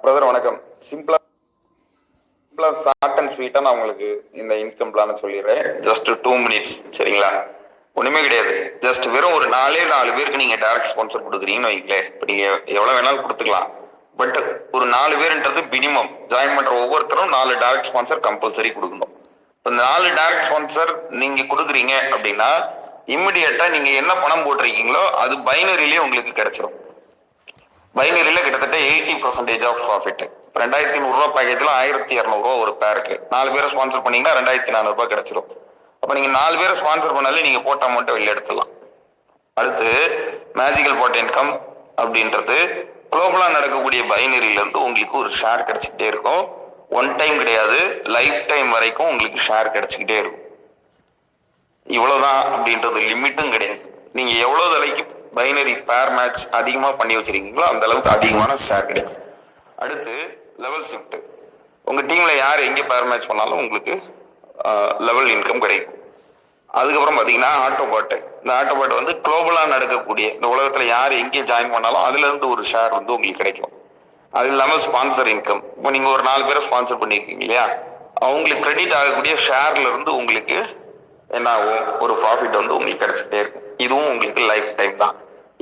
Brother வணக்கம். சிம்பிளா short and ஸ்வீட்டா நான் உங்களுக்கு இந்த இன்கம் பிளான் சொல்லிடுறேன். ஜஸ்ட் 2 மினிட்ஸ், சரிங்களா? ஒண்ணுமே கிடையாது. ஜஸ்ட் வெறும் ஒரு 4 பேருக்கு நீங்க டைரக்ட் ஸ்பான்சர் கொடுக்குறீங்கன்னு வைங்களேன். இப்ப நீங்க எவ்வளவு வேணாலும் கொடுத்துக்கலாம். பட் ஒரு 4 பேருன்றது மினிமம். ஜாயின் பண்ற ஒவ்வொருத்தரும் 4 டைரக்ட் ஸ்பான்சர் கம்பல்சரி கொடுக்கணும். இந்த 4 டைரக்ட் ஸ்பான்சர் நீங்க கொடுக்குறீங்க அப்படின்னா இம்மிடியட்டா நீங்க என்ன பணம் போட்டிருக்கீங்களோ அது பைனரியிலேயே உங்களுக்கு கிடைச்சிடும். பைனரியில கிட்டத்தட்ட 80% ஆஃப் ப்ராஃபிட். 2500 ரூபாய் பேக்கேஜ்ல 1200 ரூபாய் ஒரு பேருக்கு 4 பேரை ஸ்பான்சர் பண்ணீங்கன்னா 2400 ரூபாய் கிடைச்சிடும். அப்ப நீங்க 4 பேரை ஸ்பான்சர் பண்ணாலே நீங்க போட்ட அமௌண்ட்டை வெளில எடுத்துடலாம். அடுத்து மேஜிக்கல் பாட் இன்கம் அப்படின்றது குளோபலா நடக்கக்கூடிய பைனரியில இருந்து உங்களுக்கு ஒரு ஷேர் கிடைச்சிக்கிட்டே இருக்கும். ஒன் டைம் கிடையாது, லைஃப் டைம் வரைக்கும் உங்களுக்கு ஷேர் கிடைச்சிக்கிட்டே இருக்கும். இவ்வளவுதான் அப்படின்றது லிமிட்டும் கிடையாது. நீங்க எவ்வளவு தலைக்கு பைனரி பேர் மேட்ச் அதிகமா பண்ணி வச்சிருக்கீங்களோ அந்த அளவுக்கு அதிகமான ஷேர் கிடைக்கும். அடுத்து லெவல் ஷிஃப்ட். உங்க டீம்ல யார் எங்க பேர் மேட்ச் பண்ணாலும் உங்களுக்கு லெவல் இன்கம் கிடைக்கும். அதுக்கப்புறம் பாத்தீங்கன்னா ஆட்டோபாட். இந்த ஆட்டோபாட் வந்து குளோபலா நடக்கக்கூடிய இந்த உலகத்துல யார் எங்கே ஜாயின் பண்ணாலும் அதுல இருந்து ஒரு ஷேர் வந்து உங்களுக்கு கிடைக்கும். அது இல்லாம ஸ்பான்சர் இன்கம். இப்போ நீங்க ஒரு 4 பேரை ஸ்பான்சர் பண்ணிருக்கீங்க இல்லையா, அவங்களுக்கு கிரெடிட் ஆகக்கூடிய ஷேர்ல இருந்து உங்களுக்கு என்ன ஆகும், ஒரு ப்ராஃபிட் வந்து உங்களுக்கு கிடைச்சிட்டே இருக்கும். இதுவும் உங்களுக்கு லைஃப் டைம் தான்.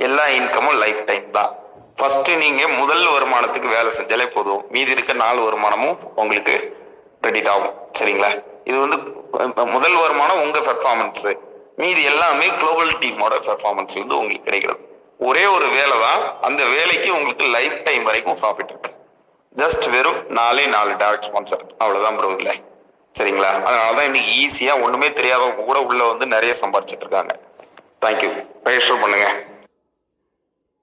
எல்லா இன்கமும் லைஃப் டைம் தான். ஃபர்ஸ்ட் நீங்க முதல் வருமானத்துக்கு வேலை செஞ்சாலே போதும், மீதி இருக்க 4 வருமானமும் உங்களுக்கு கிரெடிட் ஆகும். சரிங்களா? இது வந்து முதல் வருமானம் உங்க பெர்ஃபார்மன்ஸ், மீதி எல்லாமே குளோபல் டீமோட பெர்ஃபார்மன்ஸ்ல இருந்து உங்களுக்கு கிடைக்கிறது. ஒரே ஒரு வேலை தான், அந்த வேலைக்கு உங்களுக்கு லைஃப் டைம் வரைக்கும் ப்ராஃபிட் இருக்கு. ஜஸ்ட் வெறும் 4 டைரக்ட் ஸ்பான்சர், அவ்வளவுதான் ப்ரோ. இல்லை, சரிங்களா? அதனாலதான் இன்னைக்கு ஈஸியா ஒண்ணுமே தெரியாதவங்க கூட உள்ள வந்து நிறைய சம்பாதிச்சுட்டு இருக்காங்க. தேங்க்யூ. ரெஜிஸ்டர் பண்ணுங்க.